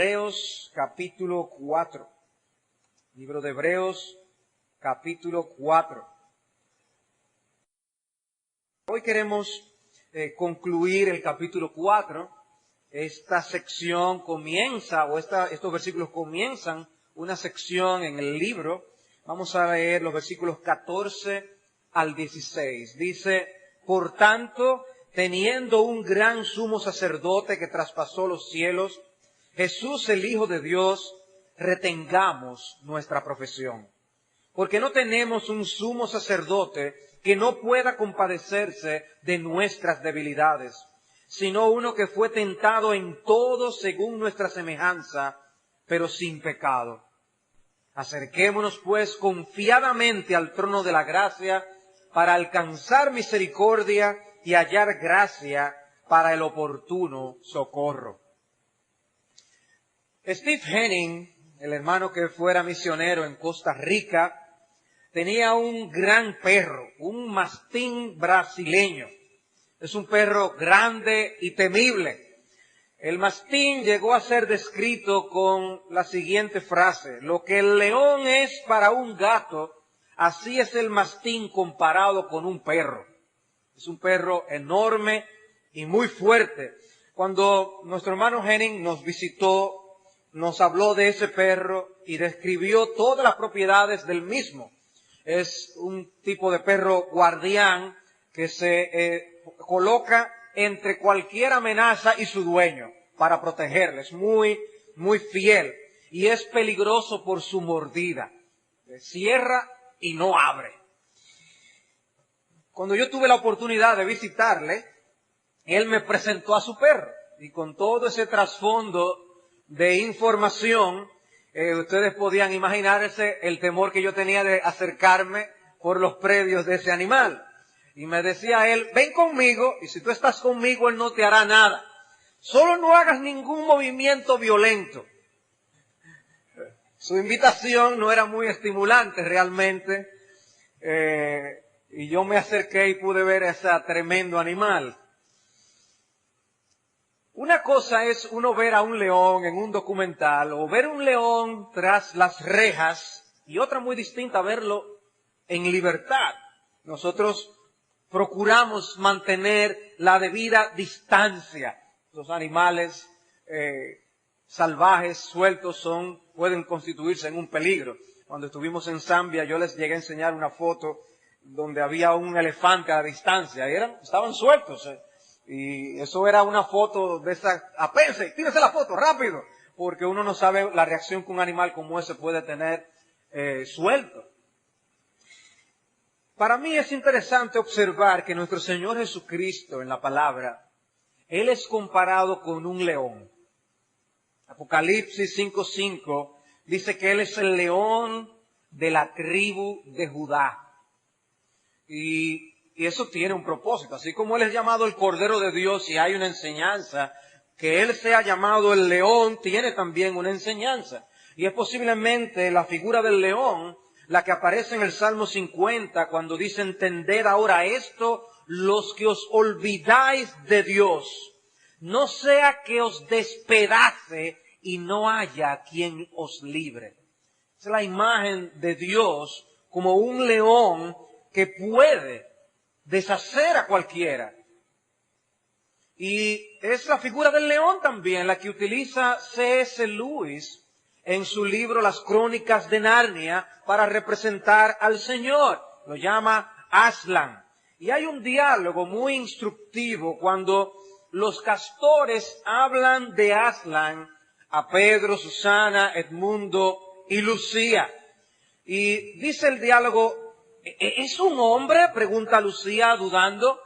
Hebreos capítulo 4. Libro de Hebreos capítulo 4. Hoy queremos concluir el capítulo 4. Esta sección comienza, estos versículos comienzan una sección en el libro. Vamos a leer los versículos 14 al 16. Dice, por tanto, teniendo un gran sumo sacerdote que traspasó los cielos, Jesús el Hijo de Dios, retengamos nuestra profesión. Porque no tenemos un sumo sacerdote que no pueda compadecerse de nuestras debilidades, sino uno que fue tentado en todo según nuestra semejanza, pero sin pecado. Acerquémonos pues confiadamente al trono de la gracia para alcanzar misericordia y hallar gracia para el oportuno socorro. Steve Henning, el hermano que fuera misionero en Costa Rica, tenía un gran perro, un mastín brasileño. Es un perro grande y temible. El mastín llegó a ser descrito con la siguiente frase: lo que el león es para un gato, así es el mastín comparado con un perro. Es un perro enorme y muy fuerte. Cuando nuestro hermano Henning nos visitó, nos habló de ese perro y describió todas las propiedades del mismo. Es un tipo de perro guardián que se coloca entre cualquier amenaza y su dueño para protegerle. Es muy fiel y es peligroso por su mordida. Cierra y no abre. Cuando yo tuve la oportunidad de visitarle, él me presentó a su perro y con todo ese trasfondo de información, ustedes podían imaginarse el temor que yo tenía de acercarme por los predios de ese animal. Y me decía él, ven conmigo, y si tú estás conmigo, él no te hará nada. Solo no hagas ningún movimiento violento. Su invitación no era muy estimulante realmente, y yo me acerqué y pude ver ese tremendo animal. Una cosa es uno ver a un león en un documental o ver un león tras las rejas, y otra muy distinta verlo en libertad. Nosotros procuramos mantener la debida distancia. Los animales salvajes, sueltos, pueden constituirse en un peligro. Cuando estuvimos en Zambia, yo les llegué a enseñar una foto donde había un elefante a la distancia. Estaban sueltos. Y eso era una foto de esa, apense, tírese la foto, rápido. Porque uno no sabe la reacción que un animal como ese puede tener suelto. Para mí es interesante observar que nuestro Señor Jesucristo en la palabra, Él es comparado con un león. Apocalipsis 5:5 dice que Él es el león de la tribu de Judá. Y eso tiene un propósito. Así como Él es llamado el Cordero de Dios y hay una enseñanza, que Él sea llamado el león tiene también una enseñanza. Y es posiblemente la figura del león la que aparece en el Salmo 50 cuando dice, entended ahora esto, los que os olvidáis de Dios, no sea que os despedace y no haya quien os libre. Es la imagen de Dios como un león que puede deshacer a cualquiera. Y es la figura del león también la que utiliza C.S. Lewis en su libro Las Crónicas de Narnia para representar al Señor. Lo llama Aslan. Y hay un diálogo muy instructivo cuando los castores hablan de Aslan a Pedro, Susana, Edmundo y Lucía. Y dice el diálogo, ¿es un hombre?, pregunta Lucía dudando.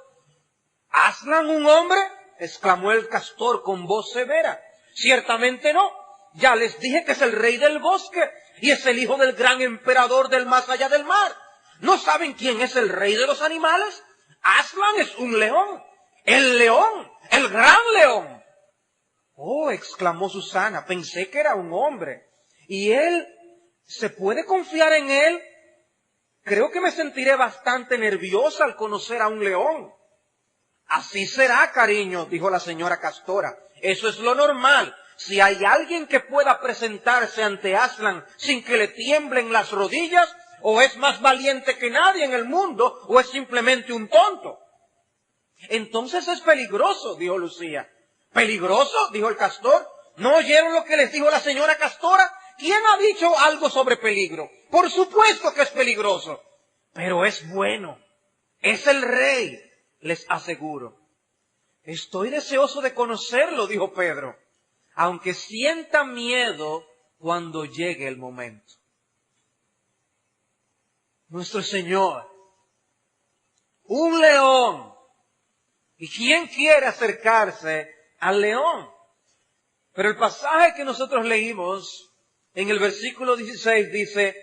¿Aslan un hombre?, exclamó el castor con voz severa. Ciertamente no. Ya les dije que es el rey del bosque y es el hijo del gran emperador del más allá del mar. ¿No saben quién es el rey de los animales? Aslan es un león. El león, el gran león. Oh, exclamó Susana, pensé que era un hombre. ¿Y él, se puede confiar en él? Creo que me sentiré bastante nerviosa al conocer a un león. Así será, cariño, dijo la señora Castora. Eso es lo normal. si hay alguien que pueda presentarse ante Aslan sin que le tiemblen las rodillas, o es más valiente que nadie en el mundo, o es simplemente un tonto. Entonces es peligroso, dijo Lucía. ¿Peligroso?, dijo el castor. ¿No oyeron lo que les dijo la señora Castora? ¿Quién ha dicho algo sobre peligro? Por supuesto que es peligroso, pero es bueno. Es el rey, les aseguro. Estoy deseoso de conocerlo, dijo Pedro, aunque sienta miedo cuando llegue el momento. Nuestro Señor, un león. ¿Y quién quiere acercarse al león? Pero el pasaje que nosotros leímos en el versículo 16 dice,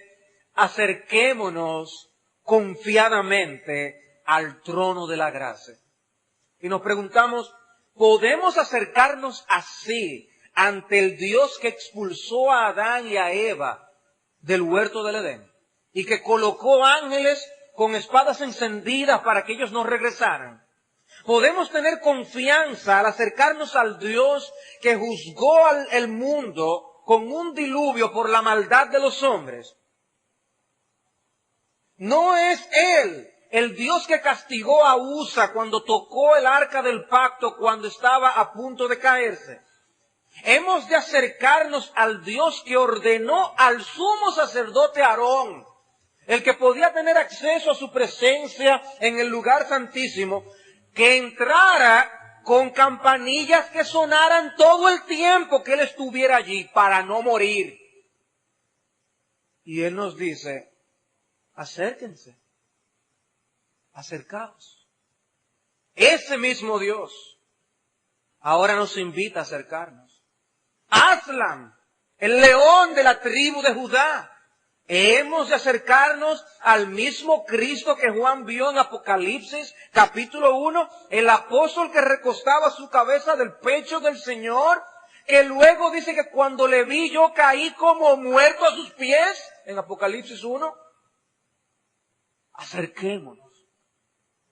acerquémonos confiadamente al trono de la gracia. Y nos preguntamos, ¿podemos acercarnos así ante el Dios que expulsó a Adán y a Eva del huerto del Edén? Y que colocó ángeles con espadas encendidas para que ellos no regresaran. Podemos tener confianza al acercarnos al Dios que juzgó al mundo con un diluvio por la maldad de los hombres. No es Él el Dios que castigó a Usa cuando tocó el arca del pacto cuando estaba a punto de caerse. Hemos de acercarnos al Dios que ordenó al sumo sacerdote Aarón, el que podía tener acceso a su presencia en el lugar santísimo, que entrara con campanillas que sonaran todo el tiempo que él estuviera allí para no morir. Y él nos dice, acérquense, acercaos. Ese mismo Dios ahora nos invita a acercarnos. Aslan, el león de la tribu de Judá. Hemos de acercarnos al mismo Cristo que Juan vio en Apocalipsis, capítulo 1, el apóstol que recostaba su cabeza del pecho del Señor, que luego dice que cuando le vi yo caí como muerto a sus pies, en Apocalipsis 1. Acerquémonos.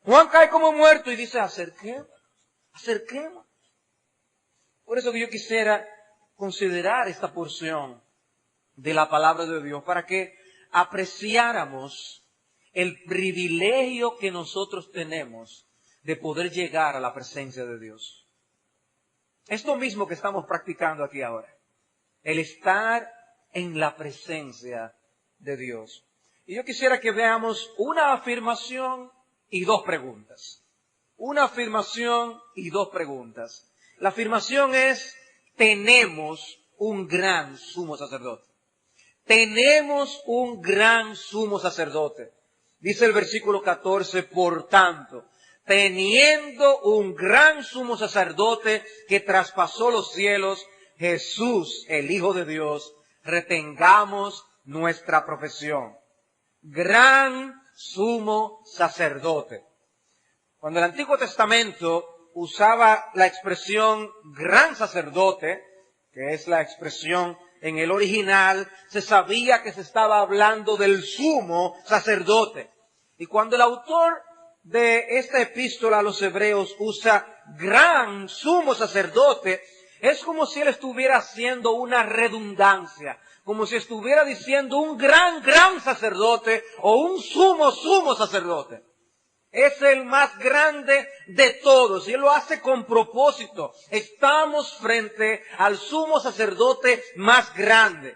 Juan cae como muerto y dice, acerquémonos, acerquémonos. Por eso que yo quisiera considerar esta porción de la palabra de Dios para que apreciáramos el privilegio que nosotros tenemos de poder llegar a la presencia de Dios. Esto mismo que estamos practicando aquí ahora, el estar en la presencia de Dios. Y yo quisiera que veamos una afirmación y dos preguntas. Una afirmación y dos preguntas. La afirmación es, tenemos un gran sumo sacerdote. Tenemos un gran sumo sacerdote. Dice el versículo 14, por tanto, teniendo un gran sumo sacerdote que traspasó los cielos, Jesús, el Hijo de Dios, retengamos nuestra profesión. Gran sumo sacerdote. Cuando el Antiguo Testamento usaba la expresión gran sacerdote, que es la expresión en el original, se sabía que se estaba hablando del sumo sacerdote. Y cuando el autor de esta epístola a los hebreos usa gran sumo sacerdote, es como si él estuviera haciendo una redundancia, como si estuviera diciendo un gran sacerdote o un sumo sacerdote. Es el más grande de todos y él lo hace con propósito. Estamos frente al sumo sacerdote más grande.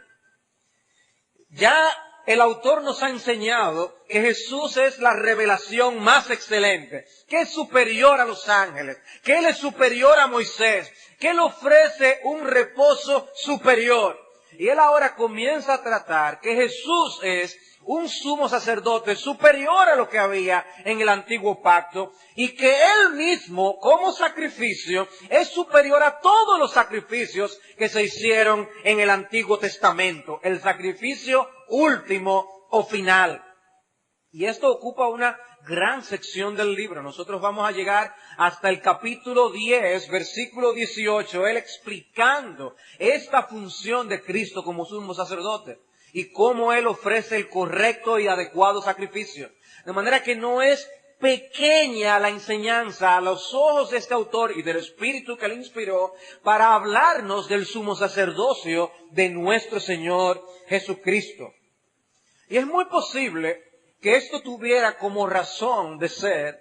Ya el autor nos ha enseñado que Jesús es la revelación más excelente, que es superior a los ángeles, que Él es superior a Moisés, que Él ofrece un reposo superior. Y Él ahora comienza a tratar que Jesús es un sumo sacerdote superior a lo que había en el antiguo pacto y que Él mismo, como sacrificio, es superior a todos los sacrificios que se hicieron en el Antiguo Testamento, el sacrificio último o final. Y esto ocupa una gran sección del libro. Nosotros vamos a llegar hasta el capítulo 10, versículo 18, Él explicando esta función de Cristo como sumo sacerdote y cómo Él ofrece el correcto y adecuado sacrificio. De manera que no es pequeña la enseñanza a los ojos de este autor y del Espíritu que le inspiró para hablarnos del sumo sacerdocio de nuestro Señor Jesucristo. Y es muy posible que esto tuviera como razón de ser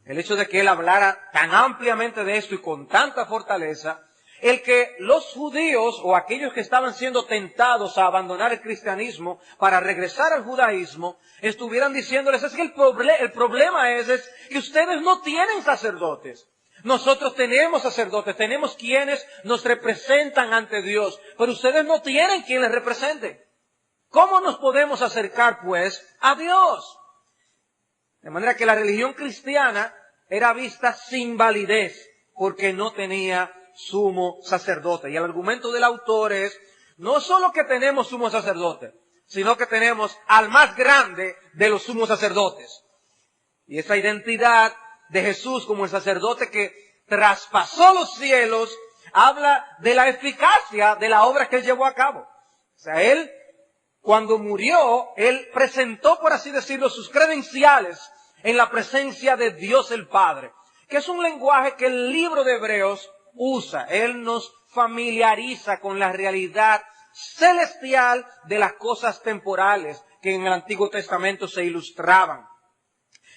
el hecho de que él hablara tan ampliamente de esto y con tanta fortaleza, el que los judíos o aquellos que estaban siendo tentados a abandonar el cristianismo para regresar al judaísmo, estuvieran diciéndoles, es que el problema es que ustedes no tienen sacerdotes. Nosotros tenemos sacerdotes, tenemos quienes nos representan ante Dios, pero ustedes no tienen quien les represente. ¿Cómo nos podemos acercar, pues, a Dios? De manera que la religión cristiana era vista sin validez, porque no tenía sumo sacerdote. Y el argumento del autor es, no solo que tenemos sumo sacerdote, sino que tenemos al más grande de los sumos sacerdotes. Y esa identidad de Jesús como el sacerdote que traspasó los cielos, habla de la eficacia de la obra que él llevó a cabo. O sea, él, cuando murió, él presentó, por así decirlo, sus credenciales en la presencia de Dios el Padre, que es un lenguaje que el libro de Hebreos usa. Él nos familiariza con la realidad celestial de las cosas temporales que en el Antiguo Testamento se ilustraban.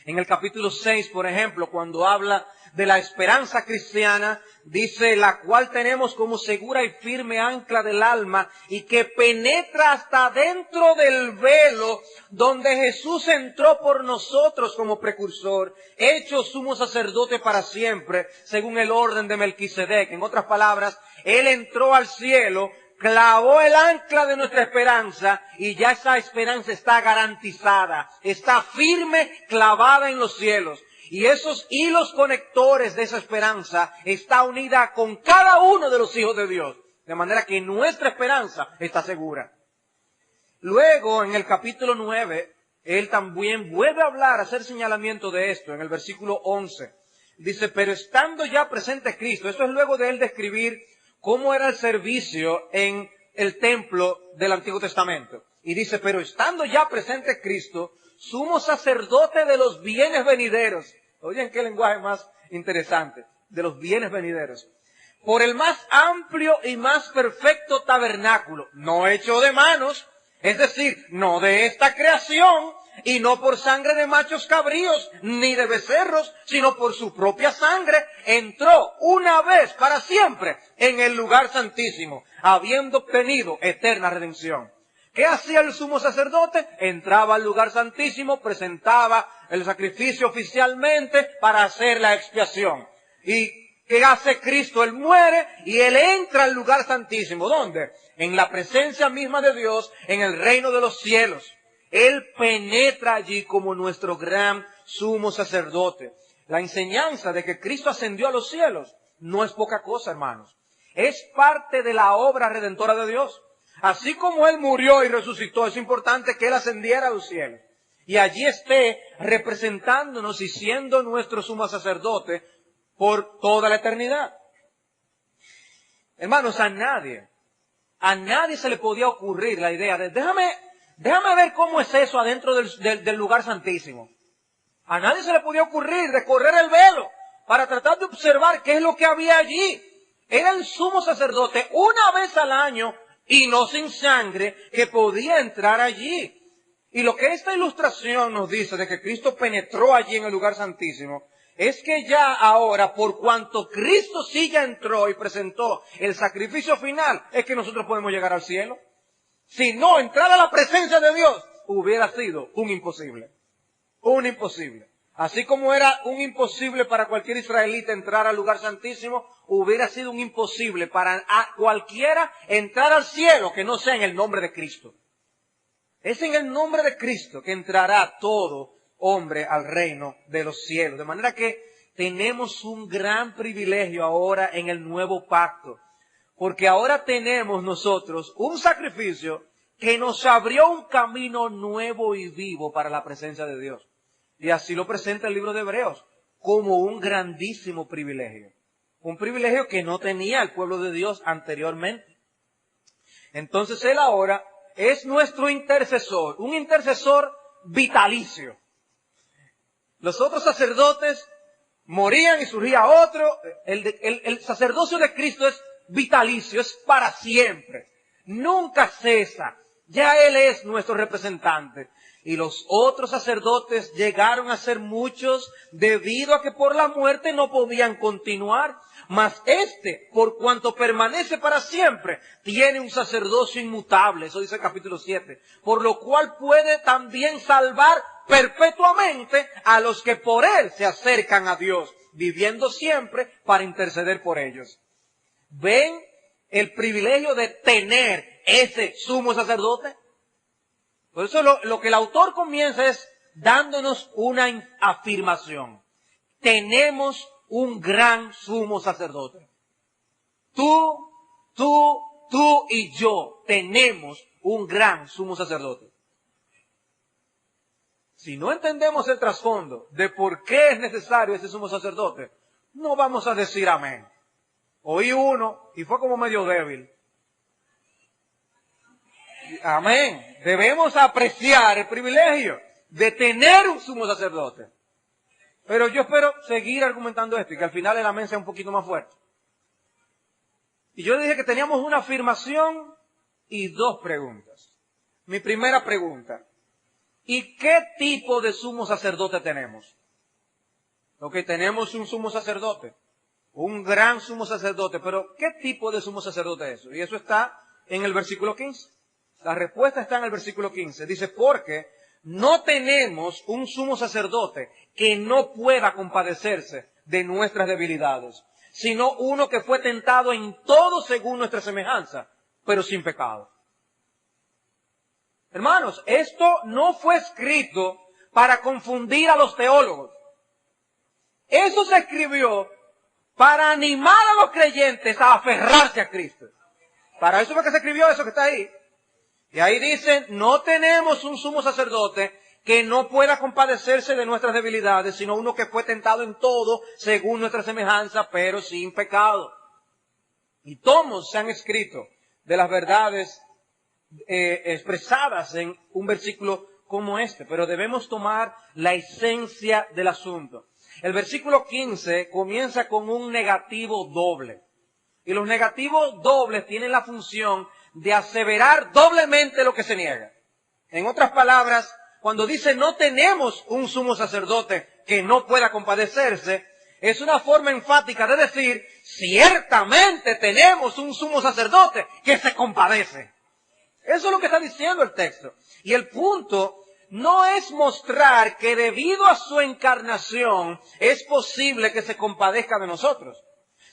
En el capítulo 6, por ejemplo, cuando habla de la esperanza cristiana, dice, la cual tenemos como segura y firme ancla del alma y que penetra hasta dentro del velo donde Jesús entró por nosotros como precursor, hecho sumo sacerdote para siempre, según el orden de Melquisedec. En otras palabras, Él entró al cielo, clavó el ancla de nuestra esperanza y ya esa esperanza está garantizada, está firme, clavada en los cielos. Y esos hilos conectores de esa esperanza está unida con cada uno de los hijos de Dios. De manera que nuestra esperanza está segura. Luego, en el capítulo 9, él también vuelve a hablar, a hacer señalamiento de esto, en el versículo 11. Dice, pero estando ya presente Cristo, esto es luego de él describir cómo era el servicio en el templo del Antiguo Testamento. Y dice, pero estando ya presente Cristo, sumo sacerdote de los bienes venideros. Oigan qué lenguaje más interesante, de los bienes venideros. Por el más amplio y más perfecto tabernáculo, no hecho de manos, es decir, no de esta creación, y no por sangre de machos cabríos, ni de becerros, sino por su propia sangre, entró una vez para siempre en el lugar santísimo, habiendo obtenido eterna redención. ¿Qué hacía el sumo sacerdote? Entraba al lugar santísimo, presentaba el sacrificio oficialmente para hacer la expiación. ¿Y qué hace Cristo? Él muere y Él entra al lugar santísimo. ¿Dónde? En la presencia misma de Dios, en el reino de los cielos. Él penetra allí como nuestro gran sumo sacerdote. La enseñanza de que Cristo ascendió a los cielos no es poca cosa, hermanos. Es parte de la obra redentora de Dios. Así como Él murió y resucitó, es importante que Él ascendiera a los cielos. Y allí esté representándonos y siendo nuestro sumo sacerdote por toda la eternidad. Hermanos, a nadie se le podía ocurrir la idea de, déjame ver cómo es eso adentro del lugar santísimo. A nadie se le podía ocurrir de correr el velo para tratar de observar qué es lo que había allí. Era el sumo sacerdote una vez al año y no sin sangre que podía entrar allí. Y lo que esta ilustración nos dice de que Cristo penetró allí en el lugar santísimo, es que ya ahora, por cuanto Cristo sí ya entró y presentó el sacrificio final, es que nosotros podemos llegar al cielo. Si no, entrar a la presencia de Dios hubiera sido un imposible. Un imposible. Así como era un imposible para cualquier israelita entrar al lugar santísimo, hubiera sido un imposible para cualquiera entrar al cielo que no sea en el nombre de Cristo. Es en el nombre de Cristo que entrará todo hombre al reino de los cielos. De manera que tenemos un gran privilegio ahora en el nuevo pacto. Porque ahora tenemos nosotros un sacrificio que nos abrió un camino nuevo y vivo para la presencia de Dios. Y así lo presenta el libro de Hebreos, como un grandísimo privilegio. Un privilegio que no tenía el pueblo de Dios anteriormente. Entonces Él ahora es nuestro intercesor, un intercesor vitalicio. Los otros sacerdotes morían y surgía otro. El sacerdocio de Cristo es vitalicio, es para siempre. Nunca cesa. Ya Él es nuestro representante. Y los otros sacerdotes llegaron a ser muchos debido a que por la muerte no podían continuar. Mas este, por cuanto permanece para siempre, tiene un sacerdocio inmutable. Eso dice el capítulo 7. Por lo cual puede también salvar perpetuamente a los que por Él se acercan a Dios, viviendo siempre para interceder por ellos. ¿Ven el privilegio de tener ese sumo sacerdote? Por eso lo que el autor comienza es dándonos una afirmación. Tenemos un gran sumo sacerdote. Tú y yo tenemos un gran sumo sacerdote. Si no entendemos el trasfondo de por qué es necesario ese sumo sacerdote, no vamos a decir amén. Oí uno y fue como medio débil. Amén. Debemos apreciar el privilegio de tener un sumo sacerdote. Pero yo espero seguir argumentando esto y que al final el amén sea un poquito más fuerte. Y yo dije que teníamos una afirmación y dos preguntas. Mi primera pregunta: ¿y qué tipo de sumo sacerdote tenemos? Ok, tenemos un sumo sacerdote, un gran sumo sacerdote, pero ¿qué tipo de sumo sacerdote es eso? Y eso está en el versículo 15. La respuesta está en el versículo 15. Dice, porque no tenemos un sumo sacerdote que no pueda compadecerse de nuestras debilidades, sino uno que fue tentado en todo según nuestra semejanza, pero sin pecado. Hermanos, esto no fue escrito para confundir a los teólogos. Eso se escribió para animar a los creyentes a aferrarse a Cristo. Para eso fue que se escribió eso que está ahí. Y ahí dice, no tenemos un sumo sacerdote que no pueda compadecerse de nuestras debilidades, sino uno que fue tentado en todo según nuestra semejanza, pero sin pecado. Y tomos se han escrito de las verdades expresadas en un versículo como este, pero debemos tomar la esencia del asunto. El versículo 15 comienza con un negativo doble. Y los negativos dobles tienen la función de aseverar doblemente lo que se niega. En otras palabras, cuando dice no tenemos un sumo sacerdote que no pueda compadecerse, es una forma enfática de decir, ciertamente tenemos un sumo sacerdote que se compadece. Eso es lo que está diciendo el texto. Y el punto no es mostrar que debido a su encarnación es posible que se compadezca de nosotros,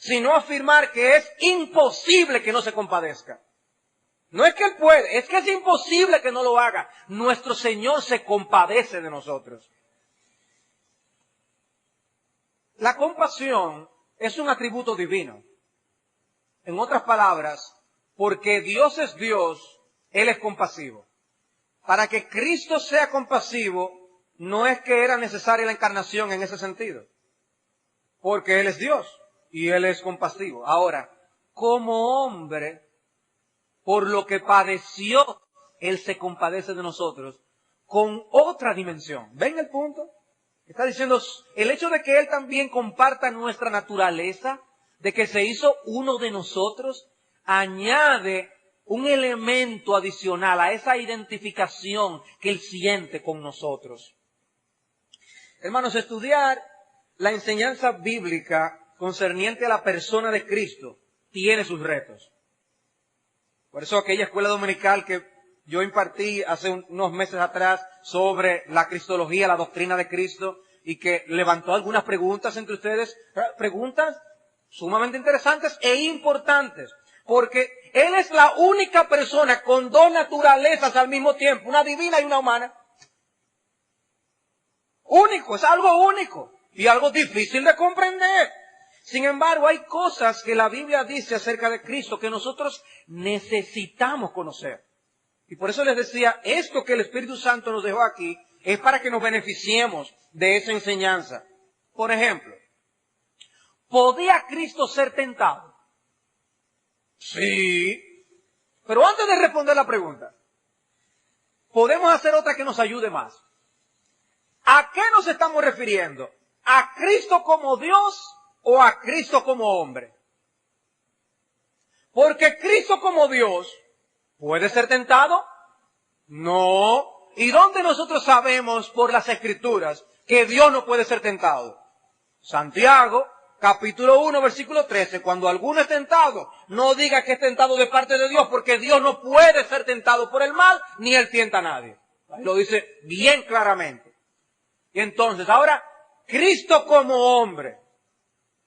sino afirmar que es imposible que no se compadezca. No es que Él puede, es que es imposible que no lo haga. Nuestro Señor se compadece de nosotros. La compasión es un atributo divino. En otras palabras, porque Dios es Dios, Él es compasivo. Para que Cristo sea compasivo, no es que era necesaria la encarnación en ese sentido. Porque Él es Dios y Él es compasivo. Ahora, como hombre, por lo que padeció, Él se compadece de nosotros con otra dimensión. ¿Ven el punto? Está diciendo, el hecho de que Él también comparta nuestra naturaleza, de que se hizo uno de nosotros, añade un elemento adicional a esa identificación que Él siente con nosotros. Hermanos, estudiar la enseñanza bíblica concerniente a la persona de Cristo tiene sus retos. Por eso aquella escuela dominical que yo impartí hace unos meses atrás sobre la cristología, la doctrina de Cristo, y que levantó algunas preguntas entre ustedes, preguntas sumamente interesantes e importantes, porque Él es la única persona con dos naturalezas al mismo tiempo, una divina y una humana. Único, es algo único y algo difícil de comprender. Sin embargo, hay cosas que la Biblia dice acerca de Cristo que nosotros necesitamos conocer. Y por eso les decía, esto que el Espíritu Santo nos dejó aquí es para que nos beneficiemos de esa enseñanza. Por ejemplo, ¿podía Cristo ser tentado? Sí. Pero antes de responder la pregunta, podemos hacer otra que nos ayude más. ¿A qué nos estamos refiriendo? ¿A Cristo como Dios o a Cristo como hombre? Porque Cristo como Dios puede ser tentado. No. ¿Y dónde nosotros sabemos por las Escrituras que Dios no puede ser tentado? Santiago, capítulo 1, versículo 13. Cuando alguno es tentado, no diga que es tentado de parte de Dios, porque Dios no puede ser tentado por el mal, ni Él tienta a nadie. Lo dice bien claramente. Y entonces, ahora, Cristo como hombre,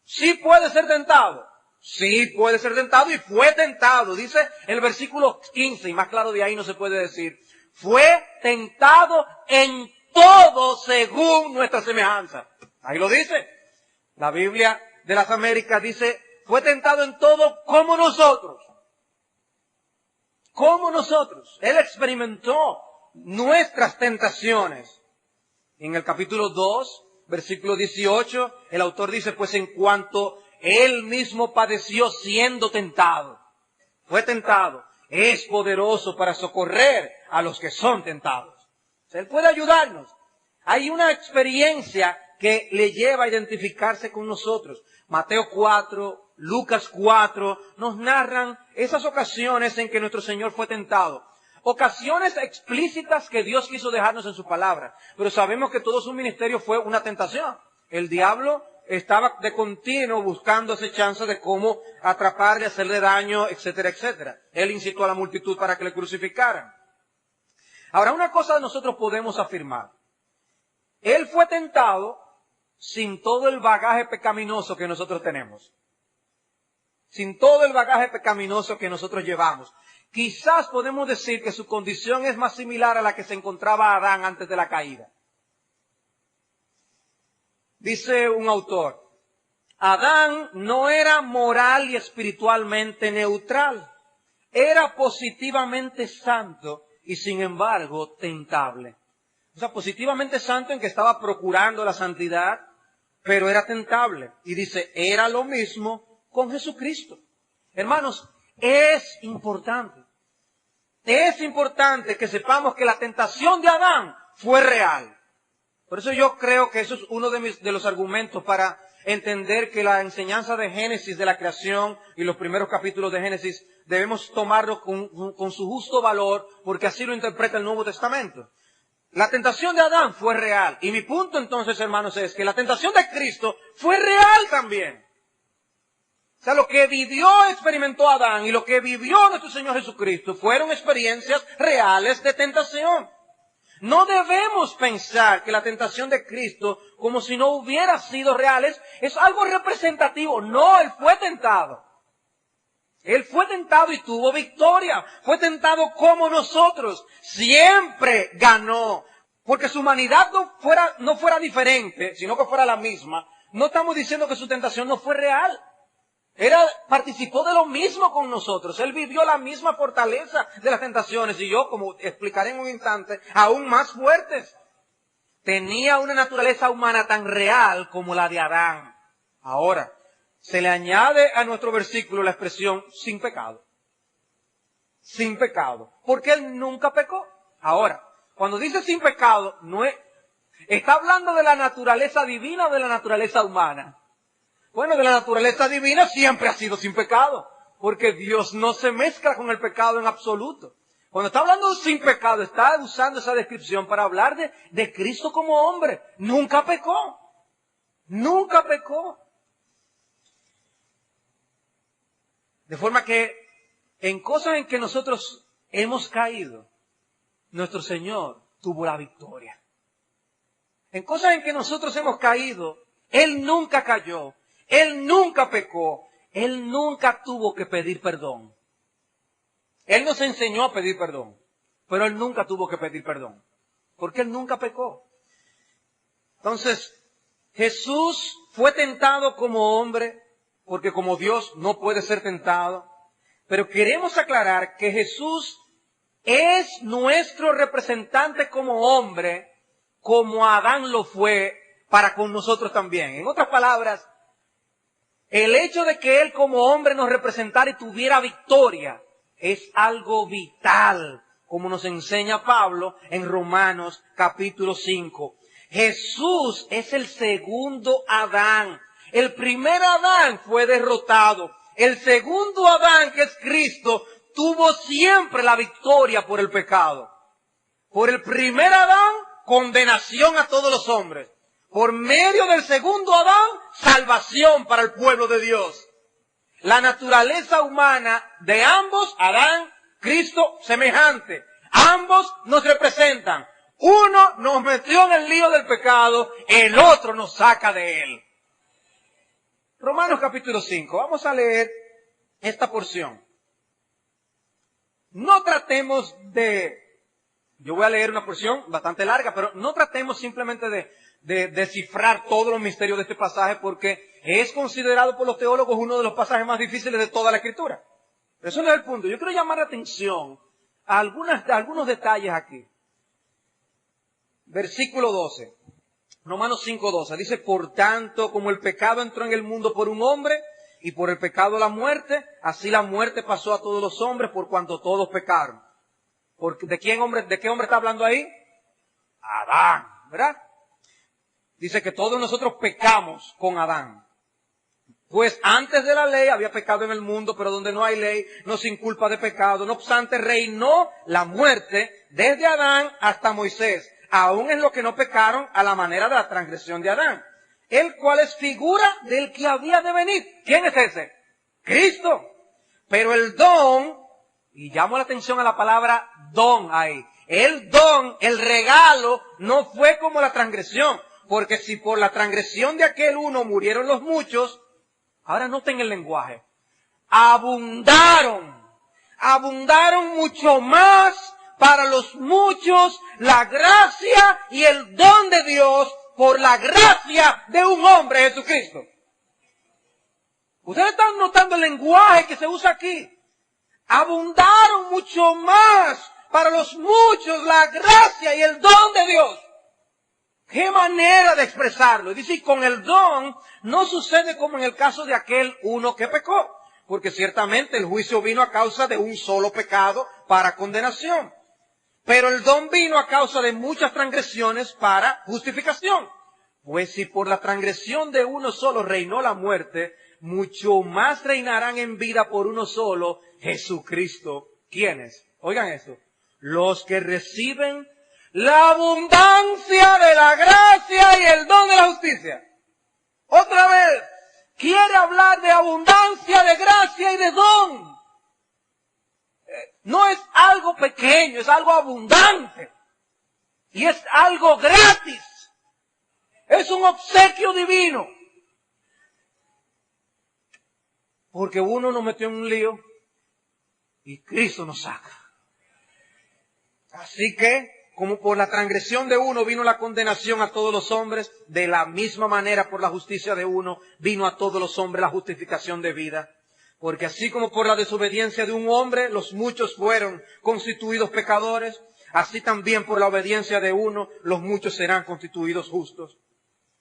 ¿sí puede ser tentado? Sí puede ser tentado y fue tentado. Dice el versículo 15, y más claro de ahí no se puede decir. Fue tentado en todo según nuestra semejanza. Ahí lo dice. La Biblia de las Américas dice, fue tentado en todo como nosotros. Como nosotros. Él experimentó nuestras tentaciones. En el capítulo 2, versículo 18, el autor dice, pues en cuanto Él mismo padeció siendo tentado, fue tentado, es poderoso para socorrer a los que son tentados. Él puede ayudarnos. Hay una experiencia que le lleva a identificarse con nosotros. Mateo 4, Lucas 4, nos narran esas ocasiones en que nuestro Señor fue tentado. Ocasiones explícitas que Dios quiso dejarnos en su palabra. Pero sabemos que todo su ministerio fue una tentación. El diablo estaba de continuo buscando acechanza de cómo atraparle, hacerle daño, etcétera, etcétera. Él incitó a la multitud para que le crucificaran. Ahora, una cosa nosotros podemos afirmar. Él fue tentado sin todo el bagaje pecaminoso que nosotros tenemos. Sin todo el bagaje pecaminoso que nosotros llevamos. Quizás podemos decir que su condición es más similar a la que se encontraba Adán antes de la caída. Dice un autor, Adán no era moral y espiritualmente neutral. Era positivamente santo y sin embargo tentable. O sea, positivamente santo en que estaba procurando la santidad, pero era tentable. Y dice, era lo mismo con Jesucristo. Hermanos, es importante que sepamos que la tentación de Adán fue real. Por eso yo creo que eso es uno de los argumentos para entender que la enseñanza de Génesis, de la creación y los primeros capítulos de Génesis, debemos tomarlos con su justo valor, porque así lo interpreta el Nuevo Testamento. La tentación de Adán fue real. Y mi punto entonces, hermanos, es que la tentación de Cristo fue real también. O sea, lo que vivió, experimentó Adán y lo que vivió nuestro Señor Jesucristo fueron experiencias reales de tentación. No debemos pensar que la tentación de Cristo, como si no hubiera sido real, es algo representativo. No, Él fue tentado. Él fue tentado y tuvo victoria. Fue tentado como nosotros. Siempre ganó. Porque su humanidad no fuera diferente, sino que fuera la misma. No estamos diciendo que su tentación no fue real. Participó de lo mismo con nosotros. Él vivió la misma fortaleza de las tentaciones. Y yo, como explicaré en un instante, aún más fuertes. Tenía una naturaleza humana tan real como la de Adán. Ahora, se le añade a nuestro versículo la expresión sin pecado. Sin pecado. Porque Él nunca pecó. Ahora, cuando dice sin pecado, ¿está hablando de la naturaleza divina o de la naturaleza humana? Bueno, de la naturaleza divina siempre ha sido sin pecado, porque Dios no se mezcla con el pecado en absoluto. Cuando está hablando de sin pecado, está usando esa descripción para hablar de Cristo como hombre. Nunca pecó. Nunca pecó. De forma que en cosas en que nosotros hemos caído, nuestro Señor tuvo la victoria. En cosas en que nosotros hemos caído, Él nunca cayó. Él nunca pecó. Él nunca tuvo que pedir perdón. Él nos enseñó a pedir perdón, pero Él nunca tuvo que pedir perdón, porque Él nunca pecó. Entonces, Jesús fue tentado como hombre, porque como Dios no puede ser tentado, pero queremos aclarar que Jesús es nuestro representante como hombre, como Adán lo fue para con nosotros también. En otras palabras, el hecho de que Él como hombre nos representara y tuviera victoria es algo vital, como nos enseña Pablo en Romanos capítulo 5. Jesús es el segundo Adán. El primer Adán fue derrotado. El segundo Adán, que es Cristo, tuvo siempre la victoria por el pecado. Por el primer Adán, condenación a todos los hombres. Por medio del segundo Adán, salvación para el pueblo de Dios. La naturaleza humana de ambos, Adán, Cristo, semejante. Ambos nos representan. Uno nos metió en el lío del pecado, el otro nos saca de él. Romanos capítulo 5. Vamos a leer esta porción. No tratemos yo voy a leer una porción bastante larga, pero no tratemos simplemente de descifrar todos los misterios de este pasaje, porque es considerado por los teólogos uno de los pasajes más difíciles de toda la Escritura. Pero eso no es el punto. Yo quiero llamar la atención a algunos detalles aquí. Versículo 12. Romanos 5:12. Dice, por tanto, como el pecado entró en el mundo por un hombre, y por el pecado la muerte, así la muerte pasó a todos los hombres por cuanto todos pecaron. ¿De qué hombre está hablando ahí? Adán, ¿verdad? Dice que todos nosotros pecamos con Adán. Pues antes de la ley había pecado en el mundo, pero donde no hay ley no se inculpa de pecado. No obstante, reinó la muerte desde Adán hasta Moisés, aún en lo que no pecaron a la manera de la transgresión de Adán, el cual es figura del que había de venir. ¿Quién es ese? Cristo. Pero el don, y llamo la atención a la palabra don ahí, el don, el regalo, no fue como la transgresión, porque si por la transgresión de aquel uno murieron los muchos, ahora noten el lenguaje, abundaron mucho más para los muchos la gracia y el don de Dios por la gracia de un hombre, Jesucristo. Ustedes están notando el lenguaje que se usa aquí. Abundaron mucho más para los muchos la gracia y el don de Dios. ¿Qué manera de expresarlo? Dice, y con el don no sucede como en el caso de aquel uno que pecó, porque ciertamente el juicio vino a causa de un solo pecado para condenación. Pero el don vino a causa de muchas transgresiones para justificación. Pues si por la transgresión de uno solo reinó la muerte, mucho más reinarán en vida por uno solo, Jesucristo. ¿Quiénes? Oigan esto. Los que reciben la abundancia de la gracia y el don de la justicia. Otra vez, quiere hablar de abundancia de gracia y de don. No es algo pequeño, es algo abundante. Y es algo gratis. Es un obsequio divino. Porque uno nos metió en un lío y Cristo nos saca. Así que, como por la transgresión de uno vino la condenación a todos los hombres, de la misma manera por la justicia de uno vino a todos los hombres la justificación de vida. Porque así como por la desobediencia de un hombre los muchos fueron constituidos pecadores, así también por la obediencia de uno los muchos serán constituidos justos.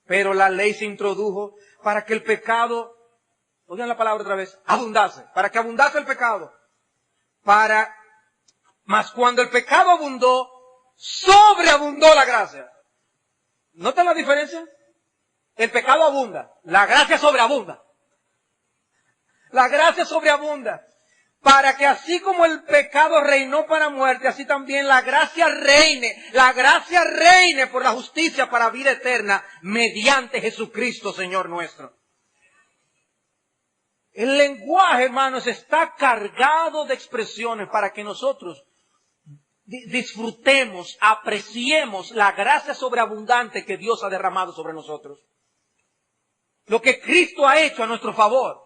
Pero la ley se introdujo para que el pecado, oigan la palabra otra vez, abundase, para que abundase el pecado. Mas cuando el pecado abundó, sobreabundó la gracia. ¿Notan la diferencia? El pecado abunda, la gracia sobreabunda. La gracia sobreabunda. Para que así como el pecado reinó para muerte, así también la gracia reine. La gracia reine por la justicia para vida eterna mediante Jesucristo, Señor nuestro. El lenguaje, hermanos, está cargado de expresiones para que nosotros disfrutemos, apreciemos la gracia sobreabundante que Dios ha derramado sobre nosotros. Lo que Cristo ha hecho a nuestro favor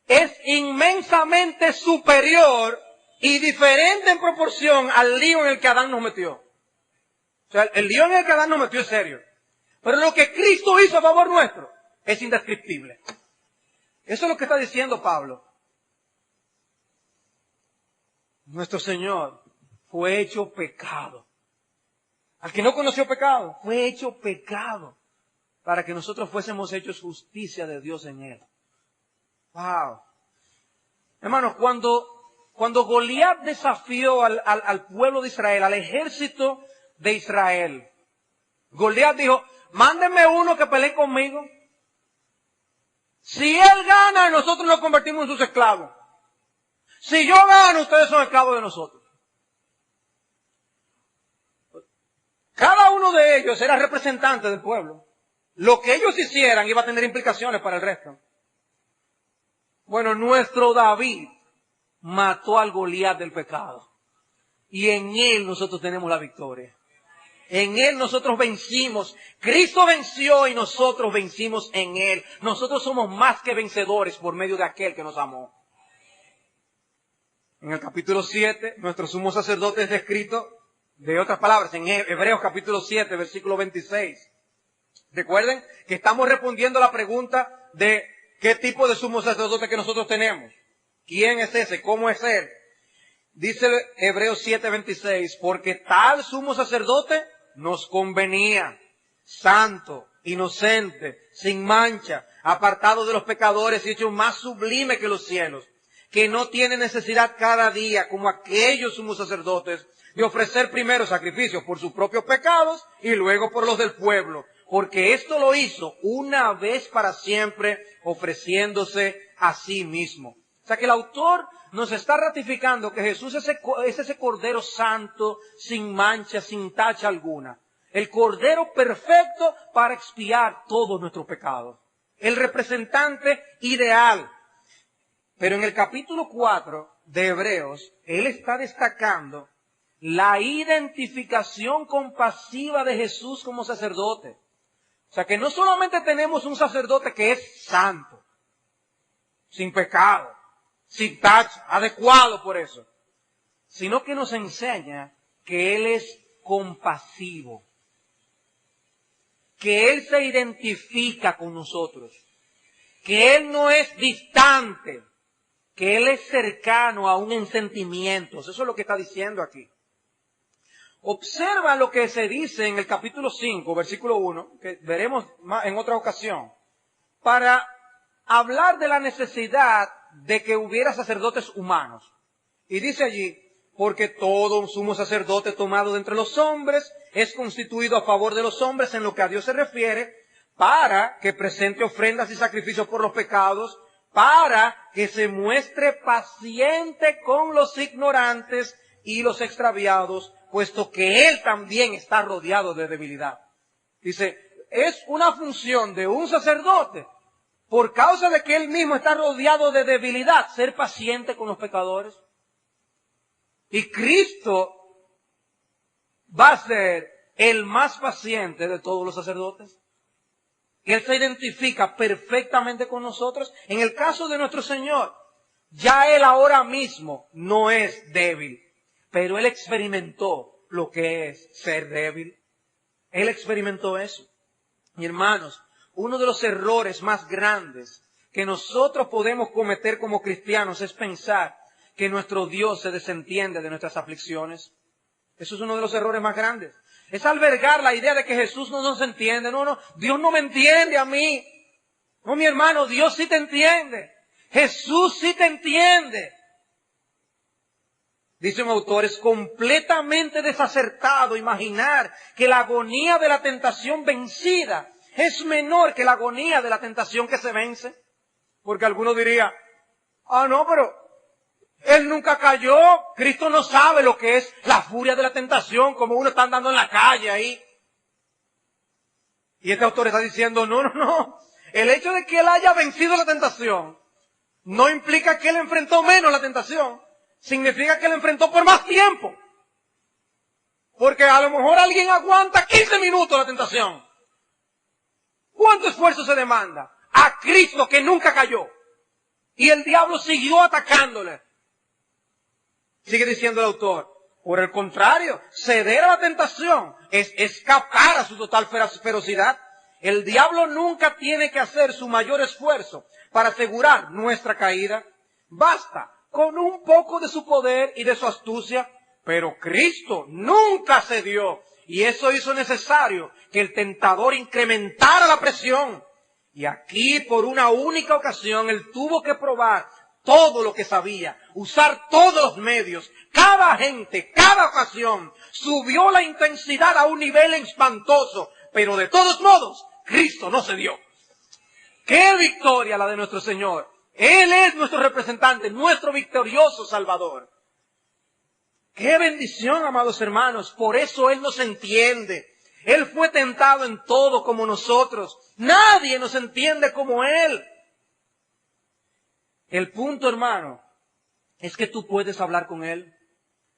es inmensamente superior y diferente en proporción al lío en el que Adán nos metió. O sea, el lío en el que Adán nos metió es serio. Pero lo que Cristo hizo a favor nuestro es indescriptible. Eso es lo que está diciendo Pablo. Nuestro Señor fue hecho pecado. Al que no conoció pecado, fue hecho pecado para que nosotros fuésemos hechos justicia de Dios en Él. Wow. Hermanos, cuando Goliat desafió al pueblo de Israel, al ejército de Israel, Goliat dijo, mándenme uno que pelee conmigo. Si él gana, nosotros nos convertimos en sus esclavos. Si yo gano, ustedes son esclavos de nosotros. Cada uno de ellos era representante del pueblo. Lo que ellos hicieran iba a tener implicaciones para el resto. Bueno, nuestro David mató al Goliat del pecado. Y en él nosotros tenemos la victoria. En él nosotros vencimos. Cristo venció y nosotros vencimos en él. Nosotros somos más que vencedores por medio de aquel que nos amó. En el capítulo 7, nuestro sumo sacerdote es descrito, de otras palabras, en Hebreos capítulo 7, versículo 26. Recuerden que estamos respondiendo a la pregunta de qué tipo de sumo sacerdote que nosotros tenemos. ¿Quién es ese? ¿Cómo es él? Dice Hebreos 7, 26, porque tal sumo sacerdote nos convenía, santo, inocente, sin mancha, apartado de los pecadores y hecho más sublime que los cielos, que no tiene necesidad cada día, como aquellos sumos sacerdotes, de ofrecer primero sacrificios por sus propios pecados y luego por los del pueblo, porque esto lo hizo una vez para siempre, ofreciéndose a sí mismo. O sea que el autor nos está ratificando que Jesús es ese Cordero Santo, sin mancha, sin tacha alguna. El Cordero perfecto para expiar todos nuestros pecados. El representante ideal. Pero en el capítulo 4 de Hebreos, él está destacando la identificación compasiva de Jesús como sacerdote. O sea que no solamente tenemos un sacerdote que es santo, sin pecado, sin tacha, adecuado por eso, sino que nos enseña que Él es compasivo, que Él se identifica con nosotros, que Él no es distante, que Él es cercano aún en sentimientos. Eso es lo que está diciendo aquí. Observa lo que se dice en el capítulo 5, versículo 1, que veremos en otra ocasión, para hablar de la necesidad de que hubiera sacerdotes humanos. Y dice allí, porque todo un sumo sacerdote tomado de entre los hombres es constituido a favor de los hombres en lo que a Dios se refiere, para que presente ofrendas y sacrificios por los pecados, para que se muestre paciente con los ignorantes y los extraviados, puesto que Él también está rodeado de debilidad. Dice, es una función de un sacerdote, por causa de que Él mismo está rodeado de debilidad, ser paciente con los pecadores. Y Cristo va a ser el más paciente de todos los sacerdotes. Él se identifica perfectamente con nosotros. En el caso de nuestro Señor, ya Él ahora mismo no es débil, pero Él experimentó lo que es ser débil. Él experimentó eso. Y hermanos, uno de los errores más grandes que nosotros podemos cometer como cristianos es pensar que nuestro Dios se desentiende de nuestras aflicciones. Eso es uno de los errores más grandes. Es albergar la idea de que Jesús no nos entiende. No, Dios no me entiende a mí. No, mi hermano, Dios sí te entiende. Jesús sí te entiende. Dice un autor, es completamente desacertado imaginar que la agonía de la tentación vencida es menor que la agonía de la tentación que se vence. Porque alguno diría, no, pero Él nunca cayó. Cristo no sabe lo que es la furia de la tentación, como uno está andando en la calle ahí. Y este autor está diciendo, no. El hecho de que Él haya vencido la tentación no implica que Él enfrentó menos la tentación. Significa que Él enfrentó por más tiempo. Porque a lo mejor alguien aguanta 15 minutos la tentación. ¿Cuánto esfuerzo se demanda? A Cristo que nunca cayó. Y el diablo siguió atacándole. Sigue diciendo el autor. Por el contrario, ceder a la tentación es escapar a su total ferocidad. El diablo nunca tiene que hacer su mayor esfuerzo para asegurar nuestra caída. Basta con un poco de su poder y de su astucia, pero Cristo nunca cedió. Y eso hizo necesario que el tentador incrementara la presión. Y aquí, por una única ocasión, Él tuvo que probar todo lo que sabía, usar todos los medios, cada gente, cada ocasión, subió la intensidad a un nivel espantoso pero de todos modos, Cristo no cedió. ¡Qué victoria la de nuestro Señor! Él es nuestro representante, nuestro victorioso Salvador. ¡Qué bendición, amados hermanos! Por eso Él nos entiende. Él fue tentado en todo como nosotros. Nadie nos entiende como Él. El punto, hermano, es que tú puedes hablar con Él.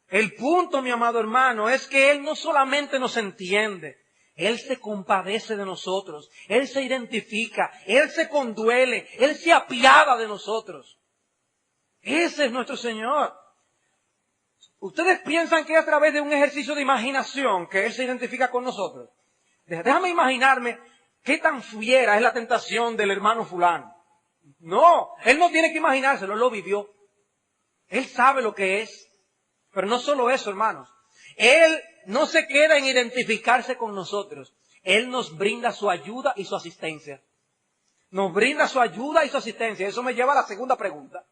El punto, mi amado hermano, es que Él no solamente nos entiende, Él se compadece de nosotros, Él se identifica, Él se conduele, Él se apiada de nosotros. Ese es nuestro Señor. ¿Ustedes piensan que es a través de un ejercicio de imaginación que Él se identifica con nosotros? Déjame imaginarme qué tan fiera es la tentación del hermano fulano. No, Él no tiene que imaginárselo, Él lo vivió. Él sabe lo que es. Pero no solo eso, hermanos. Él no se queda en identificarse con nosotros. Él nos brinda su ayuda y su asistencia. Nos brinda su ayuda y su asistencia. Eso me lleva a la segunda pregunta.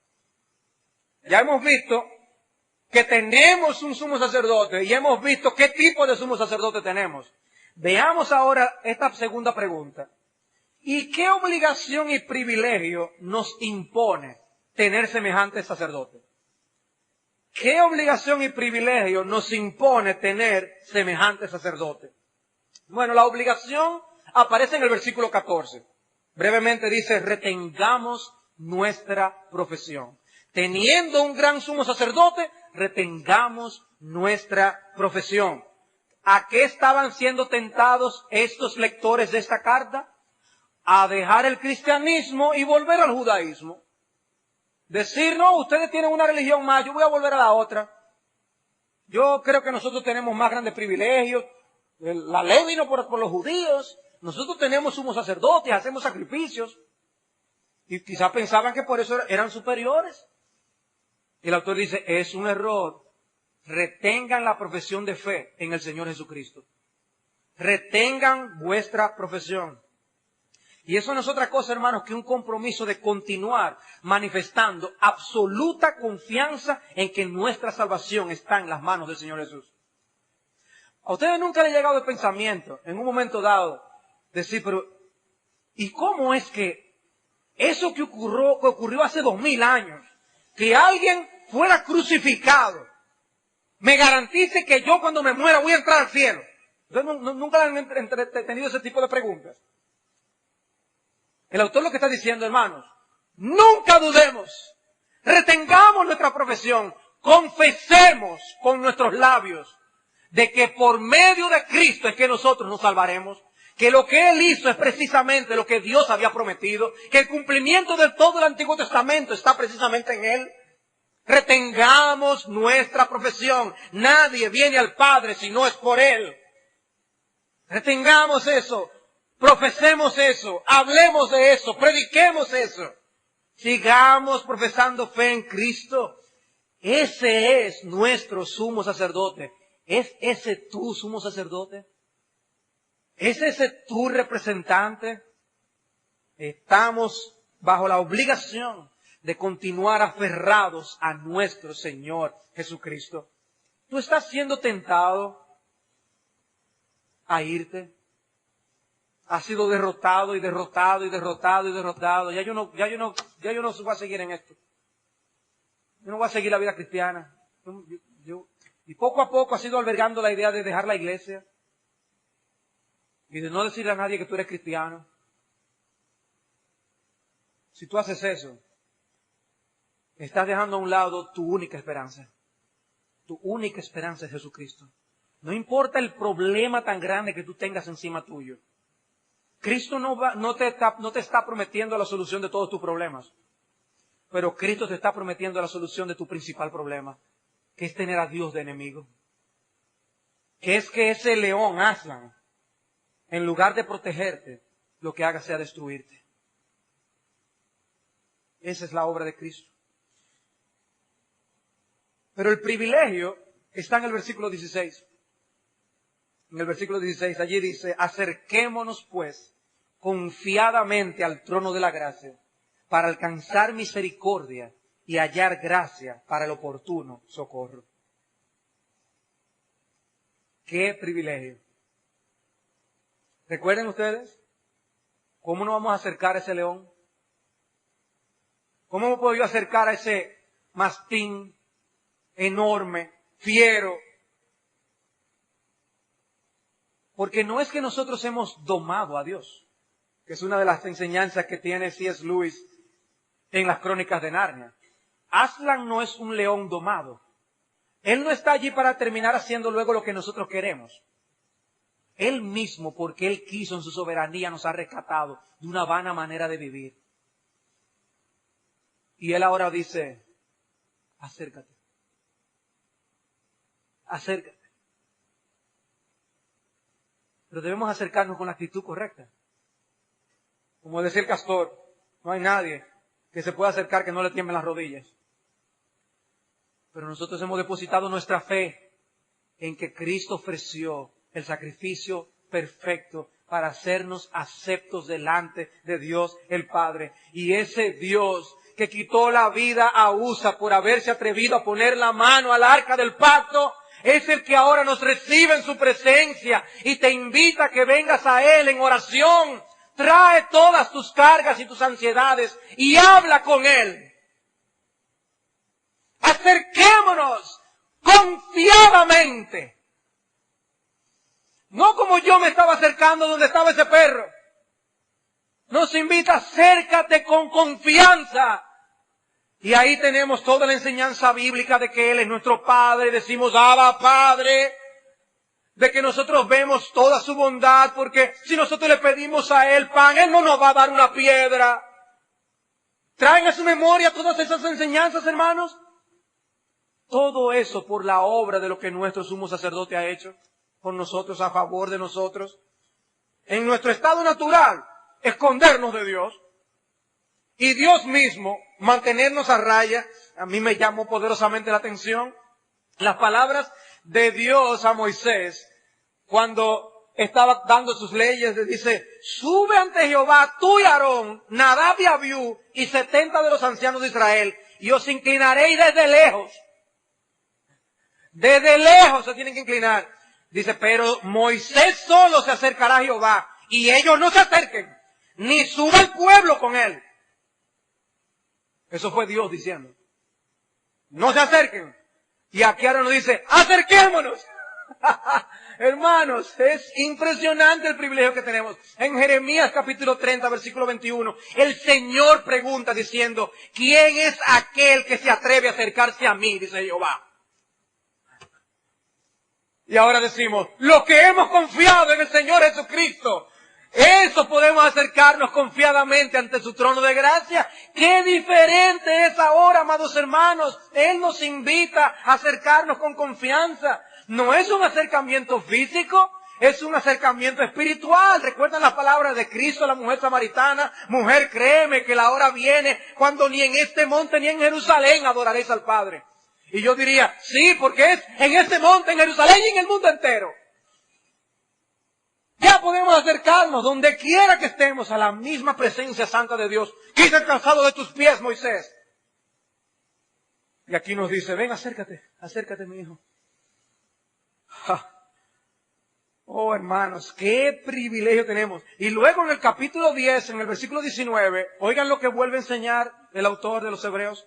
Ya hemos visto que tenemos un sumo sacerdote y hemos visto qué tipo de sumo sacerdote tenemos. Veamos ahora esta segunda pregunta. ¿Y qué obligación y privilegio nos impone tener semejante sacerdote? ¿Qué obligación y privilegio nos impone tener semejante sacerdote? Bueno, la obligación aparece en el versículo 14. Brevemente dice, retengamos nuestra profesión. Teniendo un gran sumo sacerdote, retengamos nuestra profesión. ¿A qué estaban siendo tentados estos lectores de esta carta? A dejar el cristianismo y volver al judaísmo. Decir, no, ustedes tienen una religión más, yo voy a volver a la otra. Yo creo que nosotros tenemos más grandes privilegios. La ley vino por los judíos. Nosotros tenemos sumos sacerdotes, hacemos sacrificios. Y quizás pensaban que por eso eran superiores. Y el autor dice, es un error. Retengan la profesión de fe en el Señor Jesucristo. Retengan vuestra profesión. Y eso no es otra cosa, hermanos, que un compromiso de continuar manifestando absoluta confianza en que nuestra salvación está en las manos del Señor Jesús. A ustedes nunca les ha llegado el pensamiento, en un momento dado, decir, pero, ¿y cómo es que eso que ocurrió hace 2000 años, que alguien fuera crucificado, me garantice que yo cuando me muera voy a entrar al cielo? Ustedes nunca han tenido ese tipo de preguntas. El autor lo que está diciendo, hermanos, nunca dudemos, retengamos nuestra profesión, confesemos con nuestros labios de que por medio de Cristo es que nosotros nos salvaremos, que lo que Él hizo es precisamente lo que Dios había prometido, que el cumplimiento de todo el Antiguo Testamento está precisamente en Él. Retengamos nuestra profesión, nadie viene al Padre si no es por Él. Retengamos eso. Profesemos eso, hablemos de eso, prediquemos eso. Sigamos profesando fe en Cristo. Ese es nuestro sumo sacerdote. ¿Es ese tu sumo sacerdote? ¿Es ese tu representante? Estamos bajo la obligación de continuar aferrados a nuestro Señor Jesucristo. ¿Tú estás siendo tentado a irte? Has sido derrotado y derrotado y derrotado y derrotado. Ya yo no voy a seguir en esto. Yo no voy a seguir la vida cristiana. Y poco a poco has ido albergando la idea de dejar la iglesia y de no decirle a nadie que tú eres cristiano. Si tú haces eso, estás dejando a un lado tu única esperanza. Tu única esperanza es Jesucristo. No importa el problema tan grande que tú tengas encima tuyo. Cristo no te está prometiendo la solución de todos tus problemas. Pero Cristo te está prometiendo la solución de tu principal problema, que es tener a Dios de enemigo. Que es que ese león, Aslan, en lugar de protegerte, lo que haga sea destruirte. Esa es la obra de Cristo. Pero el privilegio está en el versículo 16. En el versículo 16, allí dice, acerquémonos pues confiadamente al trono de la gracia para alcanzar misericordia y hallar gracia para el oportuno socorro. ¡Qué privilegio! ¿Recuerden ustedes? ¿Cómo nos vamos a acercar a ese león? ¿Cómo me puedo yo acercar a ese mastín enorme, fiero? Porque no es que nosotros hemos domado a Dios, que es una de las enseñanzas que tiene C.S. Lewis en las Crónicas de Narnia. Aslan no es un león domado. Él no está allí para terminar haciendo luego lo que nosotros queremos. Él mismo, porque Él quiso en su soberanía, nos ha rescatado de una vana manera de vivir. Y Él ahora dice, acércate. Acércate. Pero debemos acercarnos con la actitud correcta. Como decía el castor, no hay nadie que se pueda acercar que no le tiemblen las rodillas. Pero nosotros hemos depositado nuestra fe en que Cristo ofreció el sacrificio perfecto para hacernos aceptos delante de Dios el Padre. Y ese Dios que quitó la vida a Usa por haberse atrevido a poner la mano al arca del pacto, es el que ahora nos recibe en su presencia y te invita a que vengas a Él en oración. Trae todas tus cargas y tus ansiedades y habla con Él. Acerquémonos confiadamente. No como yo me estaba acercando donde estaba ese perro. Nos invita, acércate con confianza. Y ahí tenemos toda la enseñanza bíblica de que Él es nuestro Padre. Decimos, Abba, Padre. De que nosotros vemos toda su bondad. Porque si nosotros le pedimos a Él pan, Él no nos va a dar una piedra. ¿Traen a su memoria todas esas enseñanzas, hermanos? Todo eso por la obra de lo que nuestro sumo sacerdote ha hecho con nosotros, a favor de nosotros. En nuestro estado natural, escondernos de Dios. Y Dios mismo, mantenernos a raya. A mí me llamó poderosamente la atención las palabras de Dios a Moisés cuando estaba dando sus leyes. Le dice, sube ante Jehová tú y Aarón, Nadab y Abiú y 70 de los ancianos de Israel, y os inclinaréis desde lejos. Desde lejos se tienen que inclinar. Dice, pero Moisés solo se acercará a Jehová, y ellos no se acerquen, ni suba el pueblo con él. Eso fue Dios diciendo. No se acerquen. Y aquí ahora nos dice, acerquémonos. Hermanos, es impresionante el privilegio que tenemos. En Jeremías capítulo 30, versículo 21, el Señor pregunta diciendo, ¿quién es aquel que se atreve a acercarse a mí? Dice Jehová. Y ahora decimos, lo que hemos confiado en el Señor Jesucristo, eso podemos acercarnos confiadamente ante su trono de gracia. ¡Qué diferente es ahora, amados hermanos! Él nos invita a acercarnos con confianza. No es un acercamiento físico, es un acercamiento espiritual. ¿Recuerdan las palabras de Cristo a la mujer samaritana? Mujer, créeme que la hora viene cuando ni en este monte ni en Jerusalén adoraréis al Padre. Y yo diría, sí, porque es en este monte, en Jerusalén y en el mundo entero. Ya podemos acercarnos donde quiera que estemos a la misma presencia santa de Dios. Quita el calzado de tus pies, Moisés. Y aquí nos dice, ven, acércate mi hijo. Oh, hermanos, qué privilegio tenemos. Y luego en el capítulo 10, en el versículo 19, oigan lo que vuelve a enseñar el autor de los Hebreos.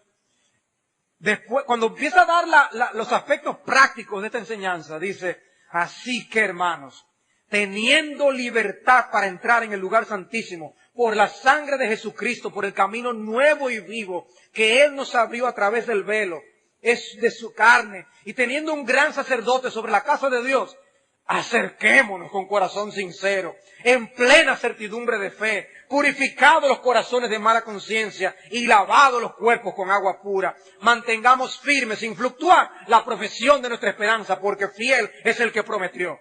Después, cuando empieza a dar los aspectos prácticos de esta enseñanza, dice, así que hermanos, teniendo libertad para entrar en el lugar santísimo, por la sangre de Jesucristo, por el camino nuevo y vivo que Él nos abrió a través del velo, es de su carne, y teniendo un gran sacerdote sobre la casa de Dios, acerquémonos con corazón sincero, en plena certidumbre de fe, purificados los corazones de mala conciencia y lavados los cuerpos con agua pura. Mantengamos firmes, sin fluctuar, la profesión de nuestra esperanza, porque fiel es el que prometió.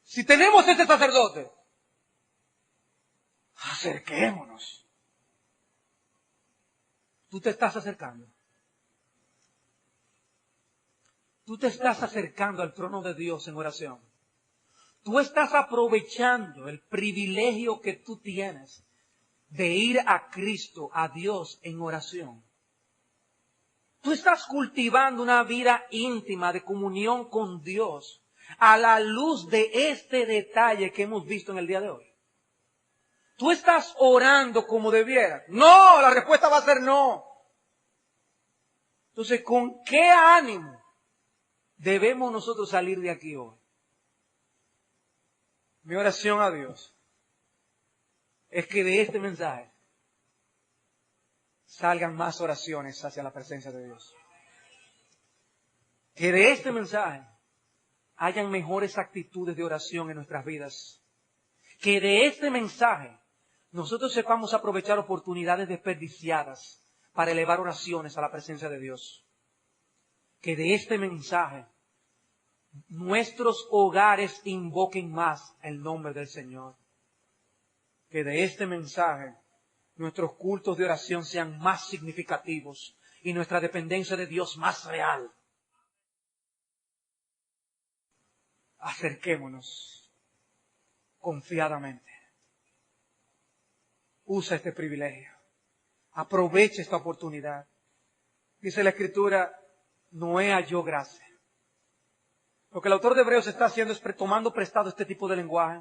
Si tenemos ese sacerdote, acerquémonos. Tú te estás acercando. Tú te estás acercando al trono de Dios en oración. Tú estás aprovechando el privilegio que tú tienes de ir a Cristo, a Dios en oración. Tú estás cultivando una vida íntima de comunión con Dios a la luz de este detalle que hemos visto en el día de hoy. Tú estás orando como debieras. No, la respuesta va a ser no. Entonces, ¿con qué ánimo debemos nosotros salir de aquí hoy? Mi oración a Dios es que de este mensaje salgan más oraciones hacia la presencia de Dios. Que de este mensaje hayan mejores actitudes de oración en nuestras vidas. Que de este mensaje nosotros sepamos aprovechar oportunidades desperdiciadas para elevar oraciones a la presencia de Dios. Que de este mensaje nuestros hogares invoquen más el nombre del Señor. Que de este mensaje nuestros cultos de oración sean más significativos y nuestra dependencia de Dios más real. Acerquémonos confiadamente. Usa este privilegio. Aprovecha esta oportunidad. Dice la Escritura, Noé halló gracia. Lo que el autor de Hebreos está haciendo es tomando prestado este tipo de lenguaje,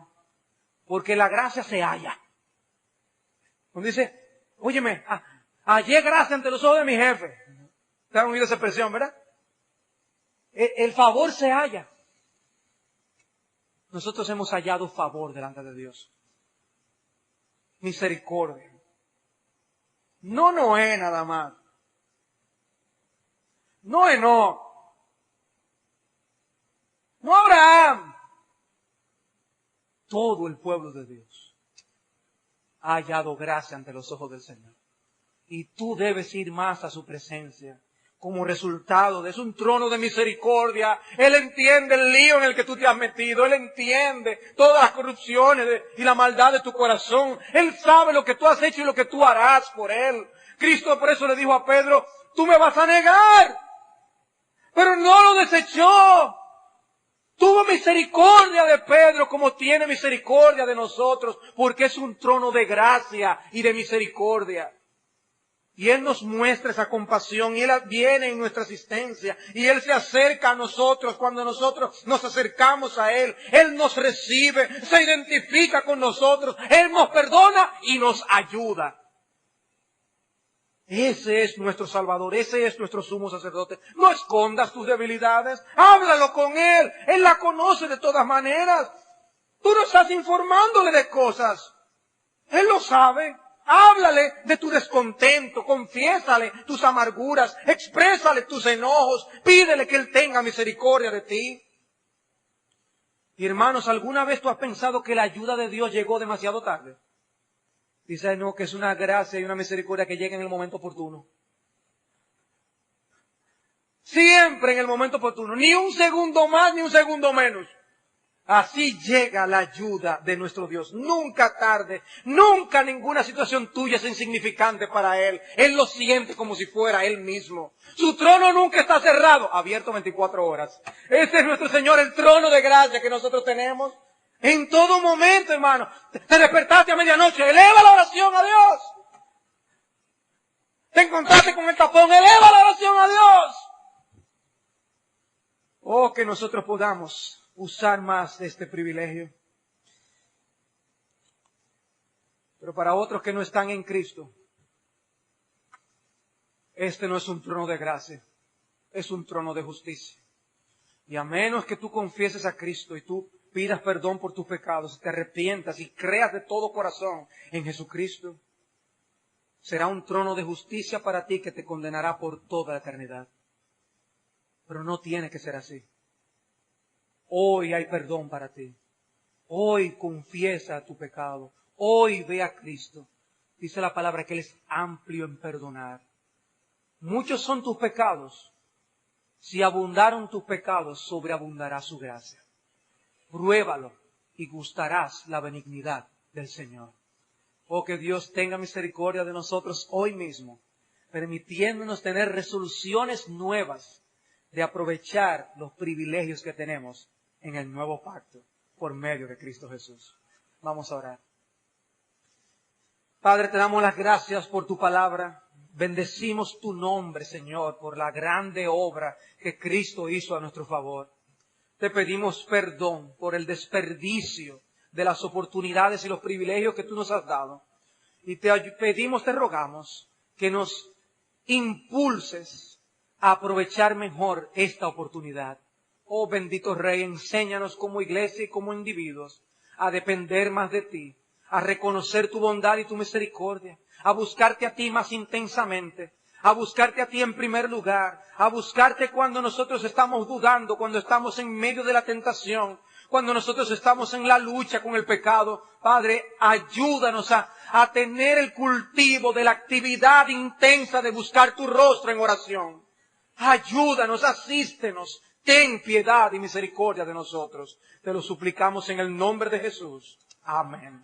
porque la gracia se halla. Cuando dice, óyeme, hallé gracia ante los ojos de mi jefe. ¿Te han oído esa expresión, verdad? El favor se halla. Nosotros hemos hallado favor delante de Dios. Misericordia. No Noé nada más. No Enoc. No Abraham. Todo el pueblo de Dios ha hallado gracia ante los ojos del Señor. Y tú debes ir más a su presencia. Como resultado de eso, un trono de misericordia. Él entiende el lío en el que tú te has metido. Él entiende todas las corrupciones y la maldad de tu corazón. Él sabe lo que tú has hecho y lo que tú harás por Él. Cristo por eso le dijo a Pedro, tú me vas a negar. Pero no lo desechó. Tuvo misericordia de Pedro como tiene misericordia de nosotros, porque es un trono de gracia y de misericordia. Y Él nos muestra esa compasión y Él viene en nuestra asistencia y Él se acerca a nosotros cuando nosotros nos acercamos a Él. Él nos recibe, se identifica con nosotros, Él nos perdona y nos ayuda. Ese es nuestro Salvador, ese es nuestro sumo sacerdote. No escondas tus debilidades, háblalo con Él, Él la conoce de todas maneras. Tú no estás informándole de cosas, Él lo sabe. Háblale de tu descontento, confiésale tus amarguras, exprésale tus enojos, pídele que Él tenga misericordia de ti. Y hermanos, ¿alguna vez tú has pensado que la ayuda de Dios llegó demasiado tarde? Dice, no, que es una gracia y una misericordia que llega en el momento oportuno. Siempre en el momento oportuno, ni un segundo más ni un segundo menos. Así llega la ayuda de nuestro Dios. Nunca tarde, nunca ninguna situación tuya es insignificante para Él. Él lo siente como si fuera Él mismo. Su trono nunca está cerrado, abierto 24 horas. Ese es nuestro Señor, el trono de gracia que nosotros tenemos. En todo momento, hermano, te despertaste a medianoche, eleva la oración a Dios. Te encontraste con el tapón, eleva la oración a Dios. Oh, que nosotros podamos usar más de este privilegio. Pero para otros que no están en Cristo, este no es un trono de gracia, es un trono de justicia. Y a menos que tú confieses a Cristo y tú pidas perdón por tus pecados, te arrepientas y creas de todo corazón en Jesucristo, será un trono de justicia para ti que te condenará por toda la eternidad. Pero no tiene que ser así. Hoy hay perdón para ti. Hoy confiesa tu pecado. Hoy ve a Cristo. Dice la palabra que Él es amplio en perdonar. Muchos son tus pecados. Si abundaron tus pecados, sobreabundará su gracia. Pruébalo y gustarás la benignidad del Señor. Oh, que Dios tenga misericordia de nosotros hoy mismo, permitiéndonos tener resoluciones nuevas de aprovechar los privilegios que tenemos en el nuevo pacto por medio de Cristo Jesús. Vamos a orar. Padre, te damos las gracias por tu palabra. Bendecimos tu nombre, Señor, por la grande obra que Cristo hizo a nuestro favor. Te pedimos perdón por el desperdicio de las oportunidades y los privilegios que tú nos has dado. Y te pedimos, te rogamos, que nos impulses a aprovechar mejor esta oportunidad. Oh bendito Rey, enséñanos como iglesia y como individuos a depender más de ti, a reconocer tu bondad y tu misericordia, a buscarte a ti más intensamente, a buscarte a ti en primer lugar, a buscarte cuando nosotros estamos dudando, cuando estamos en medio de la tentación, cuando nosotros estamos en la lucha con el pecado. Padre, ayúdanos a tener el cultivo de la actividad intensa de buscar tu rostro en oración. Ayúdanos, asístenos, ten piedad y misericordia de nosotros. Te lo suplicamos en el nombre de Jesús. Amén.